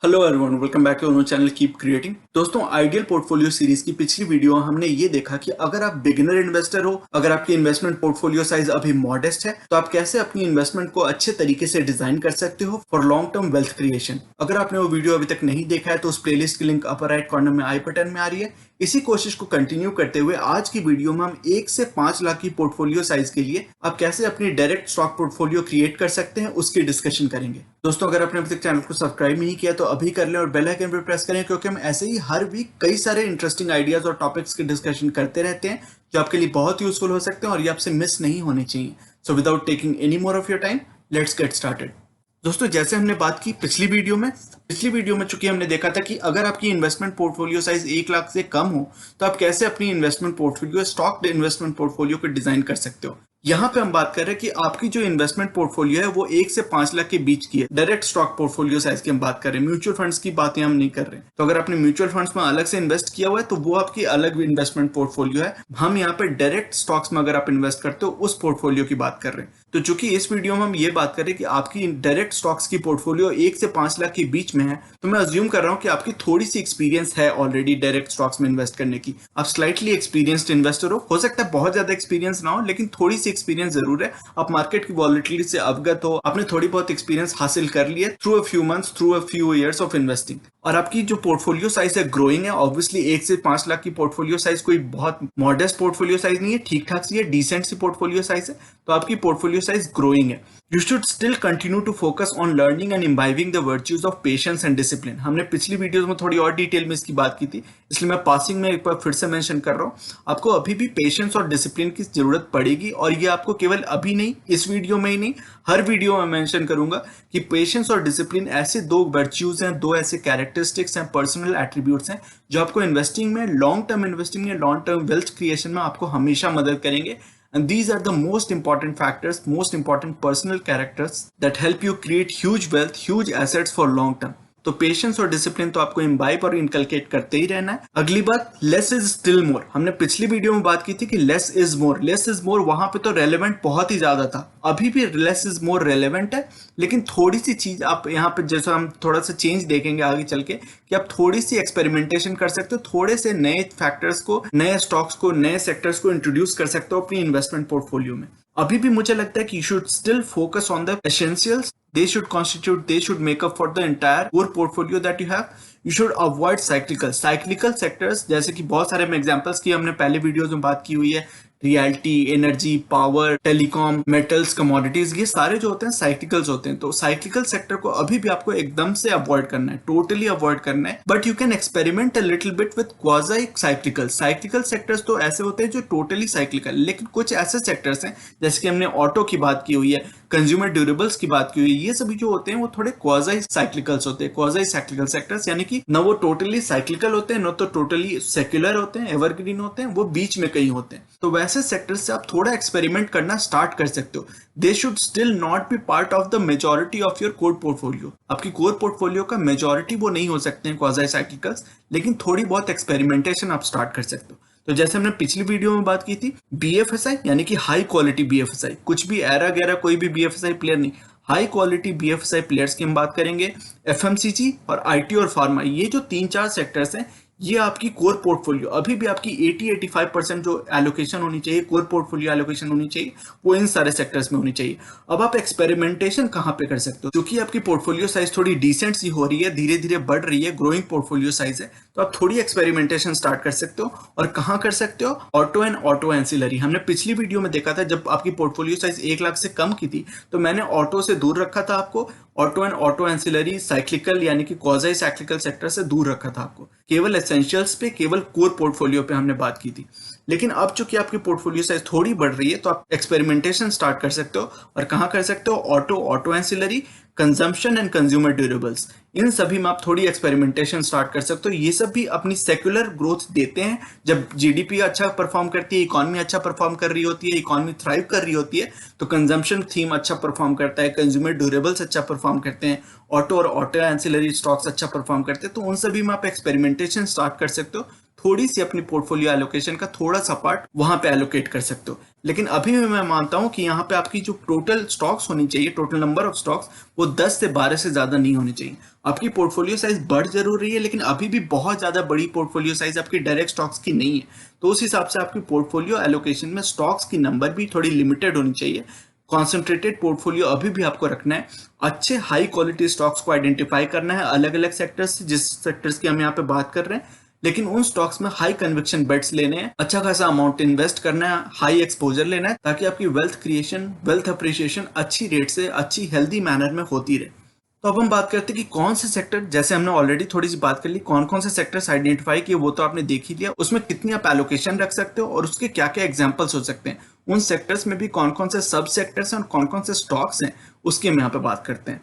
Hello everyone, welcome back to channel keep creating. दोस्तों, ideal portfolio series की पिछली video हमने ये देखा कि अगर आप बिगिनर इन्वेस्टर हो, अगर आपकी इन्वेस्टमेंट पोर्टफोलियो साइज अभी मॉडेस्ट है, तो आप कैसे अपनी इन्वेस्टमेंट को अच्छे तरीके से डिजाइन कर सकते हो for long term wealth creation. अगर आपने वो वीडियो अभी तक नहीं देखा है तो उस प्लेलिस्ट की लिंक अपर राइट कॉर्नर में आई बटन में आ रही है। इसी कोशिश को कंटिन्यू करते हुए आज की वीडियो में हम 1 से 5 लाख की पोर्टफोलियो साइज के लिए आप कैसे अपनी डायरेक्ट स्टॉक पोर्टफोलियो क्रिएट कर सकते हैं उसकी डिस्कशन करेंगे। दोस्तों, अगर आपने अभी तक चैनल को सब्सक्राइब नहीं किया तो अभी कर लें और बेल आइकन पर प्रेस करें, क्योंकि हम ऐसे ही हर वीक कई सारे इंटरेस्टिंग आइडियाज और टॉपिक्स की डिस्कशन करते रहते हैं जो आपके लिए बहुत यूजफुल हो सकते हैं और ये आपसे मिस नहीं होने चाहिए। So without taking any more of your time, let's get started. दोस्तों, जैसे हमने बात की पिछली वीडियो में चूंकि हमने देखा था कि अगर आपकी इन्वेस्टमेंट पोर्टफोलियो साइज 1 लाख से कम हो तो आप कैसे अपनी investment portfolio, stock investment portfolio को डिजाइन कर सकते हो। यहाँ पे हम बात कर रहे हैं कि आपकी जो इन्वेस्टमेंट पोर्टफोलियो है वो 1 से 5 लाख के बीच की है। डायरेक्ट स्टॉक पोर्टफोलियो साइज की हम बात कर रहे हैं, म्यूचुअल फंड्स की बातें हम नहीं कर रहे। तो अगर आपने म्यूचुअल फंड्स में अलग से इन्वेस्ट किया हुआ है तो वो आपकी अलग इन्वेस्टमेंट पोर्टफोलियो है। हम यहाँ पे डायरेक्ट स्टॉक्स में अगर आप इन्वेस्ट करते हो उस पोर्टफोलियो की बात कर रहे हैं। तो चूंकि इस वीडियो में हम ये बात कर रहे हैं कि आपकी डायरेक्ट स्टॉक्स की पोर्टफोलियो 1 से 5 लाख के बीच में है, तो मैं अज्यूम कर रहा हूं कि आपकी थोड़ी सी एक्सपीरियंस है ऑलरेडी डायरेक्ट स्टॉक्स में इन्वेस्ट करने की। आप स्लाइटली एक्सपीरियंस्ड इन्वेस्टर हो सकता है बहुत ज्यादा एक्सपीरियंस ना हो, लेकिन थोड़ी सी एक्सपीरियंस जरूर है। आप मार्केट की वॉलेटिलिटी से अवगत हो, आपने थोड़ी बहुत एक्सपीरियंस हासिल कर लिया through a few months, through a few years of investing. और आपकी जो पोर्टफोलियो साइज है ग्रोइंग है। ऑब्वियसली 1 से 5 लाख की पोर्टफोलियो साइज कोई बहुत मॉडेस्ट पोर्टफोलियो साइज नहीं है, ठीक ठाक सी है, डिसेंट सी पोर्टफोलियो साइज है। तो आपकी पोर्टफोलियो साइज ग्रोइंग है। You should still continue to focus on learning and imbibing the virtues of patience and discipline। हमने पिछली वीडियोस में थोड़ी और डिटेल में इसकी बात की थी, इसलिए मैं पासिंग में एक बार फिर से मेंशन कर रहा हूँ। आपको अभी भी पेशेंस और डिसिप्लिन की जरूरत पड़ेगी, और ये आपको केवल अभी नहीं, इस वीडियो में ही नहीं, हर वीडियो में मेंशन करूंगा कि पेशेंस और डिसिप्लिन ऐसे दो वर्च्यूज हैं, दो ऐसे कैरेक्टरिस्टिक्स हैं, पर्सनल एट्रीब्यूट्स हैं जो आपको इन्वेस्टिंग में, लॉन्ग टर्म इन्वेस्टिंग में, लॉन्ग टर्म वेल्थ क्रिएशन में आपको हमेशा मदद करेंगे। And these are the most important factors, most important personal characters that help you create huge wealth, huge assets for long term। तो पेशेंस और discipline तो आपको इम्बाइब और इनकलकेट करते ही रहना है। अगली बात, लेस इज स्टिल मोर। हमने पिछली वीडियो में बात की थी कि less is more. Less is more वहां पे तो रेलेवेंट बहुत ही ज्यादा था, अभी भी लेस इज मोर रेलेवेंट है, लेकिन थोड़ी सी चीज आप यहाँ पे, जैसे हम थोड़ा सा चेंज देखेंगे आगे चल के, कि आप थोड़ी सी एक्सपेरिमेंटेशन कर सकते हो, थोड़े से नए फैक्टर्स को, नए स्टॉक्स को, नए सेक्टर्स को इंट्रोड्यूस कर सकते हो अपनी इन्वेस्टमेंट पोर्टफोलियो में। अभी भी मुझे लगता है कि you should still focus on the essentials. They should make up for the entire core portfolio that you have। You should avoid cyclical sectors, जैसे कि बहुत सारे एग्जांपल्स की हमने पहले वीडियोस में बात की हुई है। Realty, energy, power, telecom, metals, commodities, ये सारे जो होते हैं साइक्लिकल्स होते हैं। तो साइक्लिकल सेक्टर को अभी भी आपको एकदम से अवॉइड करना है, टोटली अवॉइड करना है। But you can experiment a little bit with quasi cyclical. Cyclical sectors तो ऐसे होते हैं जो टोटली साइक्लिकल, लेकिन कुछ ऐसे सेक्टर्स हैं जैसे कि हमने ऑटो की बात की हुई है, कंज्यूमर ड्यूरेबल्स की बात की हुई है, ये सभी जो होते हैं वो थोड़े क्वाजी साइक्लिकल्स होते हैं। क्वाजी साइक्लिकल सेक्टर्स यानी कि न वो टोटली साइक्लिकल होते हैं, न तो टोटली सेक्युलर होते हैं, एवरग्रीन होते हैं, वो बीच में कहीं होते हैं। तो वैसे सेक्टर्स से आप थोड़ा एक्सपेरिमेंट करना स्टार्ट कर सकते हो। They should still not be part of the majority of your core portfolio. आपकी कोर पोर्टफोलियो का मेजॉरिटी वो नहीं हो सकते हैं क्वाजी साइक्लिकल्स, लेकिन थोड़ी बहुत एक्सपेरिमेंटेशन आप स्टार्ट कर सकते हो। तो जैसे हमने पिछली वीडियो में बात की थी, बीएफएसआई यानी कि हाई क्वालिटी बीएफएसआई, कुछ भी एरा गैरा कोई भी बीएफएसआई प्लेयर नहीं, हाई क्वालिटी बीएफएसआई प्लेयर्स की हम बात करेंगे। एफएमसीजी और आईटी और फार्मा, ये जो 3-4 सेक्टर्स हैं, ये आपकी कोर पोर्टफोलियो, अभी भी आपकी 80-85% जो एलोकेशन होनी चाहिए, कोर पोर्टफोलियो एलोकेशन होनी चाहिए, वो इन सारे सेक्टर्स में होनी चाहिए। अब आप एक्सपेरिमेंटेशन कहां पे कर सकते हो? क्योंकि आपकी पोर्टफोलियो साइज थोड़ी डिसेंट सी हो रही है, धीरे धीरे बढ़ रही है, ग्रोइंग पोर्टफोलियो साइज है, तो आप थोड़ी एक्सपेरिमेंटेशन स्टार्ट कर सकते हो। और कहां कर सकते हो? Auto and auto ancillary. हमने पिछली वीडियो में देखा था, जब आपकी पोर्टफोलियो साइज 1 लाख से कम की थी तो मैंने ऑटो से दूर रखा था आपको, auto and auto ancillary, cyclical यानी कि क्वाजी साइक्लिकल सेक्टर से दूर रखा था आपको। केवल एसेंशियल्स पे, केवल कोर पोर्टफोलियो पे हमने बात की थी। लेकिन अब चूंकि आपकी पोर्टफोलियो साइज थोड़ी बढ़ रही है तो आप एक्सपेरिमेंटेशन स्टार्ट कर सकते हो। और कहां कर सकते हो? Auto, auto ancillary, consumption and consumer durables, इन सभी में आप थोड़ी एक्सपेरिमेंटेशन स्टार्ट कर सकते हो। ये सब भी अपनी सेक्युलर ग्रोथ देते हैं। जब जीडीपी अच्छा परफॉर्म करती है, इकोनॉमी अच्छा परफॉर्म कर रही होती है, इकोनॉमी थ्राइव कर रही होती है, तो कंजम्पशन थीम अच्छा परफॉर्म करता है, कंज्यूमर ड्यूरेबल्स अच्छा परफॉर्म करते हैं, ऑटो और ऑटो एंसिलरी स्टॉक्स अच्छा परफॉर्म करते हैं। तो उन सभी में आप एक्सपेरिमेंटेशन स्टार्ट कर सकते हो। थोड़ी सी अपनी पोर्टफोलियो एलोकेशन का थोड़ा सा पार्ट वहां पे एलोकेट कर सकते हो। लेकिन अभी भी मैं मानता हूं कि यहाँ पे आपकी जो टोटल स्टॉक्स होनी चाहिए, टोटल नंबर ऑफ स्टॉक्स, वो 10 से 12 से ज्यादा नहीं होनी चाहिए। आपकी पोर्टफोलियो साइज बढ़ जरूर रही है, लेकिन अभी भी बहुत ज्यादा बड़ी पोर्टफोलियो साइज आपकी डायरेक्ट स्टॉक्स की नहीं है। तो उस हिसाब से आपकी पोर्टफोलियो एलोकेशन में स्टॉक्स की नंबर भी थोड़ी लिमिटेड होनी चाहिए। कॉन्सेंट्रेटेड पोर्टफोलियो अभी भी आपको रखना है। अच्छे हाई क्वालिटी स्टॉक्स को आइडेंटिफाई करना है अलग अलग सेक्टर्स से, जिस सेक्टर्स की हम यहाँ पे बात कर रहे हैं, लेकिन उन स्टॉक्स में हाई कन्विक्शन बेट्स लेने हैं, अच्छा खासा अमाउंट इन्वेस्ट करना है, हाई एक्सपोजर लेना है, ताकि आपकी वेल्थ क्रिएशन, वेल्थ अप्रिशिएशन अच्छी रेट से, अच्छी हेल्दी मैनर में होती रहे। तो अब हम बात करते हैं कि कौन से सेक्टर, जैसे हमने ऑलरेडी थोड़ी सी बात कर ली, कौन कौन से सेक्टर्स आइडेंटिफाई किए वो तो आपने देख ही लिया, उसमें कितनी आप एलोकेशन रख सकते हो और उसके क्या क्या एग्जांपल्स हो सकते हैं, उन सेक्टर्स में भी कौन कौन से सब सेक्टर्स हैं और कौन कौन से स्टॉक्स हैं, उसकी हम यहाँ पे बात करते हैं।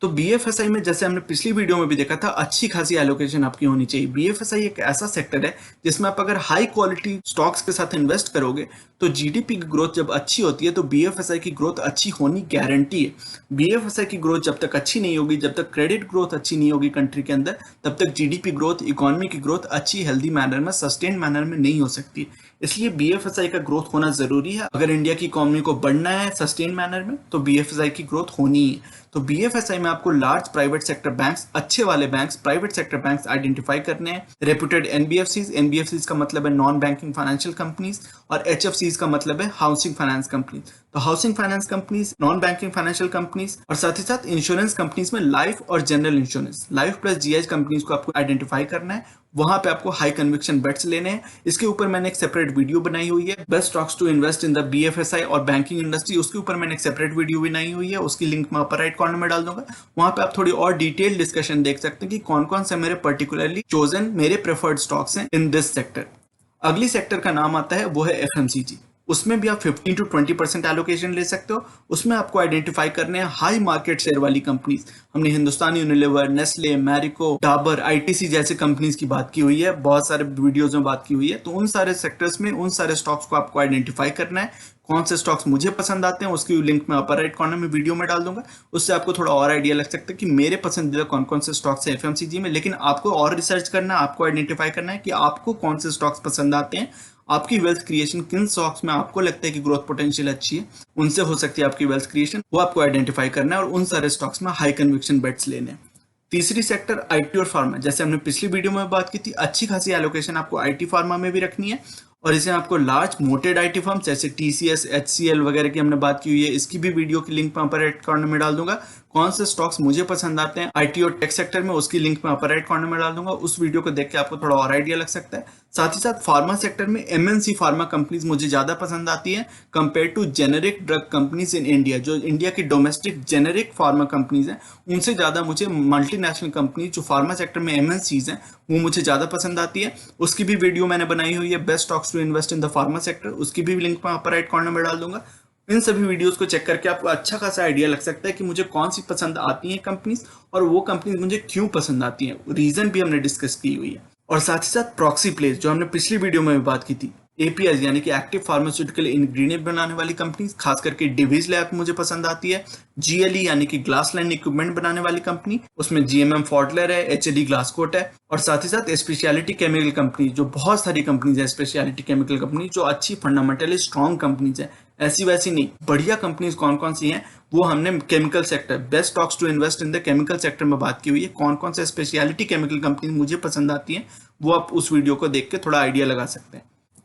तो बीएफएसआई में, जैसे हमने पिछली वीडियो में भी देखा था, अच्छी खासी एलोकेशन आपकी होनी चाहिए। बीएफएसआई एक ऐसा सेक्टर है जिसमें आप अगर हाई क्वालिटी स्टॉक्स के साथ इन्वेस्ट करोगे तो जीडीपी की ग्रोथ जब अच्छी होती है तो बीएफएसआई की ग्रोथ अच्छी होनी गारंटी है। बीएफएसआई की ग्रोथ जब तक अच्छी नहीं होगी, जब तक क्रेडिट ग्रोथ अच्छी नहीं होगी कंट्री के अंदर, तब तक जीडीपी ग्रोथ, इकोनॉमी की ग्रोथ अच्छी हेल्दी मैनर में, सस्टेन मैनर में नहीं हो सकती। इसलिए बीएफएसआई का ग्रोथ होना जरूरी है। अगर इंडिया की इकोनॉमी को बढ़ना है सस्टेन मैनर में तो बीएफएसआई की ग्रोथ होनी है। तो बीएफएसआई में आपको लार्ज प्राइवेट सेक्टर बैंक्स, अच्छे वाले banks, private sector banks identify करने हैं। रेप्यूटेड एनबीएफसीज, एनबीएफसीज का मतलब है नॉन बैंकिंग फाइनेंशियल कंपनीज, और एचएफसीज का मतलब है हाउसिंग फाइनेंस कंपनीज। तो housing finance companies, non banking financial companies, और साथ ही साथ इंश्योरेंस कंपनीज में लाइफ और general insurance, life plus GI companies को आपको आइडेंटिफाई करना है। वहां पे आपको हाई कन्विक्शन बेट्स लेने हैं। इसके ऊपर मैंने एक सेपरेट वीडियो बनाई हुई है, best stocks to invest in the BFSI और बैंकिंग इंडस्ट्री, उसके ऊपर मैंने एक सेपरेट वीडियो बनाई हुई है, उसकी लिंक मैं अपर राइट कॉर्नर में डाल दूंगा। वहां पे आप थोड़ी और डिटेल डिस्कशन देख सकते हैं कि कौन कौन से मेरे पर्टिकुलरली चोजन, मेरे प्रेफर्ड स्टॉक्स हैं इन दिस सेक्टर। अगली सेक्टर का नाम आता है, वो है एफएमसीजी। उसमें भी आप 15 to 20% एलोकेशन ले सकते हो। उसमें आपको आइडेंटिफाई करने हैं हाई मार्केट शेयर वाली कंपनीज। हमने Hindustan Unilever, Nestle, Marico, Dabur, ITC जैसे कंपनीज की बात की हुई है, बहुत सारे वीडियोज में बात की हुई है। तो उन सारे सेक्टर्स में उन सारे स्टॉक्स को आपको आइडेंटिफाई करना है। कौन से स्टॉक्स मुझे पसंद आते हैं उसकी लिंक मैं अपर राइट कॉर्नर में वीडियो में डाल दूंगा। उससे आपको थोड़ा और आइडिया लग सकता है कि मेरे पसंदीदा कौन कौन से स्टॉक्स हैं एफएमसीजी में। लेकिन आपको और रिसर्च करना है, आपको आइडेंटिफाई करना है कि आपको कौन से स्टॉक्स पसंद आते हैं, आपकी वेल्थ क्रिएशन किन स्टॉक्स में आपको लगता है कि ग्रोथ पोटेंशियल अच्छी है, उनसे हो सकती है आपकी वेल्थ क्रिएशन, वो आपको आइडेंटिफाई करना है और उन सारे स्टॉक्स में हाई कन्विक्शन बेट्स लेने हैं। तीसरी सेक्टर आईटी और फार्मा, जैसे हमने पिछली वीडियो में बात की थी, अच्छी खासी एलोकेशन आपको आईटी फार्मा में भी रखनी है। और इसे आपको लार्ज मोटेड आईटी फर्म जैसे टीसीएस, एचसीएल वगैरह की हमने बात की हुई है, इसकी भी वीडियो की लिंक मैं अपर राइट कॉर्नर में डाल दूंगा। कौन से स्टॉक्स मुझे पसंद आते हैं आईटी और टेक सेक्टर में, उसकी लिंक मैं अपर राइट कॉर्नर में डाल दूंगा। उस वीडियो को देख के आपको थोड़ा और आइडिया लग सकता है। साथ ही साथ फार्मा सेक्टर में एमएनसी फार्मा कंपनीज मुझे ज्यादा पसंद आती है compare to generic drug companies in India. जो इंडिया की डोमेस्टिक जेनेरिक फार्मा कंपनीज हैं, उनसे ज्यादा मुझे मल्टीनेशनल कंपनी जो फार्मा सेक्टर में एमएनसीज हैं, वो मुझे ज्यादा पसंद आती है। उसकी भी वीडियो मैंने बनाई हुई है, best stocks to invest in the pharma sector, उसकी भी लिंक मैं अपर राइट कॉर्नर में डाल दूंगा। इन सभी वीडियोस को चेक करके आपको अच्छा खासा आइडिया लग सकता है कि मुझे कौन सी पसंद आती हैं कंपनीज और वो कंपनीज मुझे क्यों पसंद आती हैं। रीजन भी हमने डिस्कस की हुई है। और साथ ही साथ प्रॉक्सी प्लेस, जो हमने पिछली वीडियो में भी बात की थी, एपीआई यानी कि एक्टिव फार्मास्यूटिकल इंग्रेडिएंट बनाने वाली कंपनी, खास करके डिवीज लैब मुझे पसंद आती है। जीएलई यानी कि ग्लास लाइन इक्विपमेंट बनाने वाली कंपनी, उसमें जीएमएम फॉडलर है, एचएलई ग्लासकोट है। और साथ ही साथ स्पेशलिटी केमिकल कंपनी, जो बहुत सारी कंपनीज है स्पेशलिटी केमिकल कंपनी, जो अच्छी फंडामेंटली स्ट्रॉन्ग कंपनीज है, ऐसी वैसी नहीं, बढ़िया कंपनीज कौन कौन सी हैं वो हमने chemical sector, best stocks to invest in the chemical sector में बात की हुई है। कौन कौन से स्पेशलिटी केमिकल कंपनी मुझे पसंद आती हैं वो आप उस वीडियो को देख के थोड़ा आइडिया लगा सकते हैं।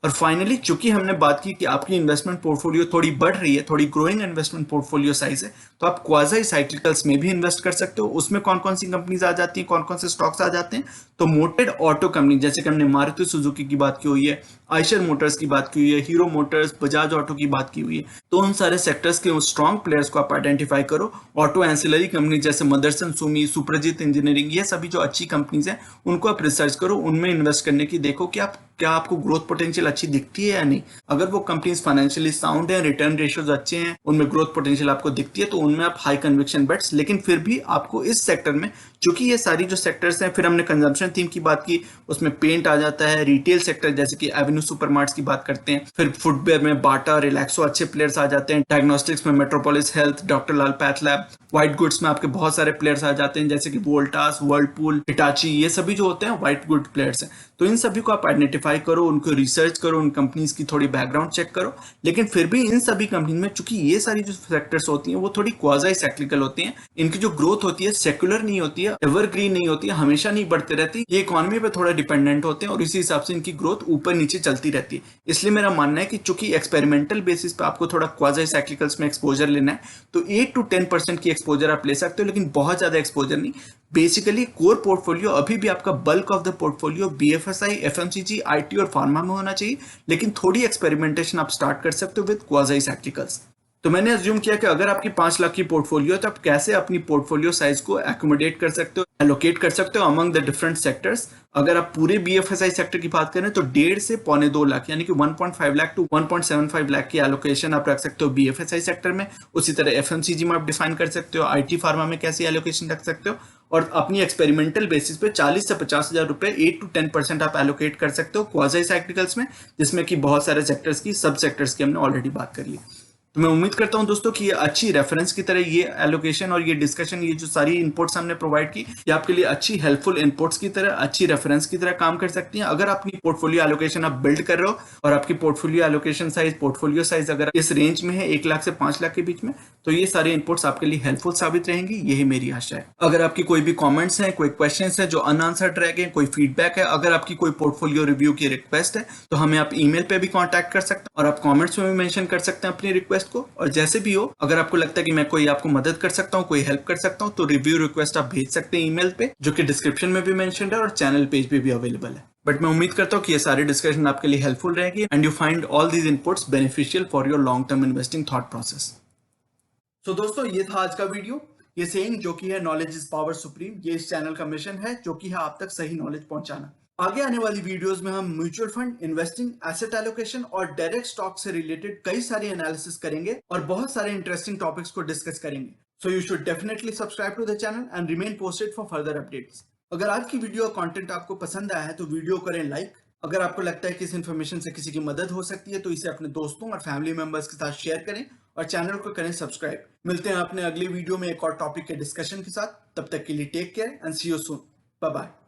और फाइनली, चूंकि हमने बात की कि आपकी इन्वेस्टमेंट पोर्टफोलियो थोड़ी बढ़ रही है, थोड़ी ग्रोइंग इन्वेस्टमेंट पोर्टफोलियो साइज है, तो आप क्वाजी साइक्लिकल्स में भी इन्वेस्ट कर सकते हो। उसमें कौन कौन सी कंपनीज आ जाती हैं, कौन कौन से स्टॉक्स आ जाते हैं, तो मोटेड ऑटो कंपनी, जैसे कि हमने मारुति सुजुकी की बात की हुई है, आयशर मोटर्स की बात की हुई है, हीरो मोटर्स, बजाज ऑटो की बात की हुई है, तो उन सारे सेक्टर्स के स्ट्रॉन्ग प्लेयर्स को आप आइडेंटिफाई करो। ऑटो एंसिलरी कंपनी जैसे मदरसन सुमी, सुप्रजीत इंजीनियरिंग, ये सभी जो अच्छी कंपनीज हैं उनको आप रिसर्च करो, उनमें इन्वेस्ट करने की देखो कि आप क्या आपको ग्रोथ पोटेंशियल अच्छी दिखती है या नहीं। अगर वो कंपनीज फाइनेंशियली साउंड है, रिटर्न रेशियोज अच्छे हैं, उनमें ग्रोथ पोटेंशियल आपको दिखती है, तो उनमें आप हाई कन्विक्शन बेट्स, लेकिन फिर भी आपको इस सेक्टर में चूंकि ये सारी जो सेक्टर्स हैं, फिर हमने कंजम्पशन थीम की बात की, उसमें पेंट आ जाता है, रिटेल सेक्टर जैसे कि एवेन्यू सुपरमार्ट्स की बात करते हैं, फिर फुटवेयर में बाटा, रिलैक्सो अच्छे प्लेयर्स आ जाते हैं, डायग्नोस्टिक्स में मेट्रोपोलिस हेल्थ, डॉक्टर लाल पैथ लैब, व्हाइट गुड्स में आपके बहुत सारे प्लेयर्स आ जाते हैं जैसे कि वोल्टास, वर्लपूल, हिटाची, ये सभी जो होते हैं व्हाइट गुड प्लेयर्स हैं। तो इन सभी को आप आइडेंटिफाई करो, उनको रिसर्च करो, उन कंपनीज की थोड़ी बैकग्राउंड चेक करो। लेकिन फिर भी इन सभी कंपनी में चूंकि ये सारी जो सेक्टर्स होती हैं वो थोड़ी क्वाजाई साइक्लिकल होती हैं, इनकी जो ग्रोथ होती है सेक्युलर नहीं होती है, एवरग्रीन नहीं होती है, हमेशा नहीं बढ़ते रहती, ये इकोनॉमी पे थोड़ा डिपेंडेंट होते हैं और इसी हिसाब से इनकी ग्रोथ ऊपर नीचे चलती रहती है। इसलिए मेरा मानना है कि चूंकि एक्सपेरिमेंटल बेसिस पे आपको थोड़ा क्वाजाई साइक्लिकल्स में एक्सपोजर लेना है तो 8 to 10% की एक्सपोजर आप ले सकते हो, लेकिन बहुत ज्यादा एक्सपोजर नहीं। बेसिकली कोर पोर्टफोलियो अभी भी आपका bulk of the portfolio BFSI, FMCG, IT और फार्मा में होना चाहिए, लेकिन थोड़ी एक्सपेरिमेंटेशन आप स्टार्ट कर सकते हो विद क्वाजाई साइक्लिकल्स। तो मैंने अज्यूम किया कि अगर आपकी 5 लाख की पोर्टफोलियो है तो आप कैसे अपनी पोर्टफोलियो साइज को एकोमोडेट कर सकते हो, एलोकेट कर सकते हो अमंग द डिफरेंट सेक्टर्स। अगर आप पूरे बीएफएसआई सेक्टर की बात करें तो 1.5 से पौने 2 लाख यानी कि 1.5 लाख टू 1.75 लाख की एलोकेशन आप रख सकते हो बीएफएसआई सेक्टर में। उसी तरह एफएमसीजी में आप डिफाइन कर सकते हो, आईटी फार्मा में कैसी एलोकेशन रख सकते हो, और अपनी एक्सपेरिमेंटल बेसिस पे 40 से 50,000 रुपए 8 to 10% आप एलोकेट कर सकते हो क्वाजाई साइक्लिकल्स में, जिसमें कि बहुत सारे सेक्टर्स की सब सेक्टर्स की हमने ऑलरेडी बात कर ली। तो मैं उम्मीद करता हूं दोस्तों कि ये अच्छी रेफरेंस की तरह ये एलोकेशन और ये डिस्कशन, ये जो सारी इनपुट्स हमने प्रोवाइड की, ये आपके लिए अच्छी हेल्पफुल इनपुट्स की तरह, अच्छी रेफरेंस की तरह काम कर सकती हैं। अगर अपनी पोर्टफोलियो एलोकेशन आप बिल्ड कर रहे हो और आपकी portfolio allocation size, portfolio size अगर इस रेंज में है 1 लाख से 5 लाख के बीच में, तो ये सारे इनपुट्स आपके लिए हेल्पफुल साबित रहेंगी, यही मेरी आशा है। अगर आपकी कोई भी कॉमेंट्स हैं, कोई क्वेश्चन है जो अनआंसर्ड रह गए, कोई फीडबैक है, अगर आपकी कोई पोर्टफोलियो रिव्यू की रिक्वेस्ट है तो हमें आप ईमेल पे भी कॉन्टैक्ट कर सकते हैं और आप कॉमेंट्स में भी मेंशन कर सकते हैं अपनी रिक्वेस्ट को। और जैसे भी हो, अगर आपको लगता है कि मैं कोई आपको मदद कर सकता हूँ, कोई हेल्प कर सकता हूँ, तो रिव्यू रिक्वेस्ट आप भेज सकते हैं ईमेल पे, जो कि डिस्क्रिप्शन में भी मेंशन्ड है और चैनल पेज पे भी अवेलेबल है। बट मैं उम्मीद करता हूँ कि ये सारी डिस्कशन आपके लिए हेल्पफुल रहेगी and you find all these inputs beneficial for your long term investing thought process. तो दोस्तों ये था आज का वीडियो। ये सेइंग जो कि है नॉलेज इज पावर सुप्रीम, ये इस चैनल का मिशन है जो कि है आप तक सही नॉलेज पहुंचाना। आगे आने वाली वीडियोस में हम mutual fund, investing, asset allocation और डायरेक्ट स्टॉक से रिलेटेड कई सारे एनालिसिस करेंगे और बहुत सारे इंटरेस्टिंग टॉपिक्स को डिस्कस करेंगे। So you should definitely subscribe to the channel and remain posted for further updates. अगर आज की वीडियो कंटेंट आपको पसंद आया है तो वीडियो करें लाइक। अगर आपको लगता है कि इस इन्फॉर्मेशन से किसी की मदद हो सकती है तो इसे अपने दोस्तों और फैमिली मेंबर्स के साथ शेयर करें और चैनल को करें सब्सक्राइब। मिलते हैं अपने अगली वीडियो में एक और टॉपिक के डिस्कशन के साथ। तब तक के लिए take care and see you soon. Bye bye.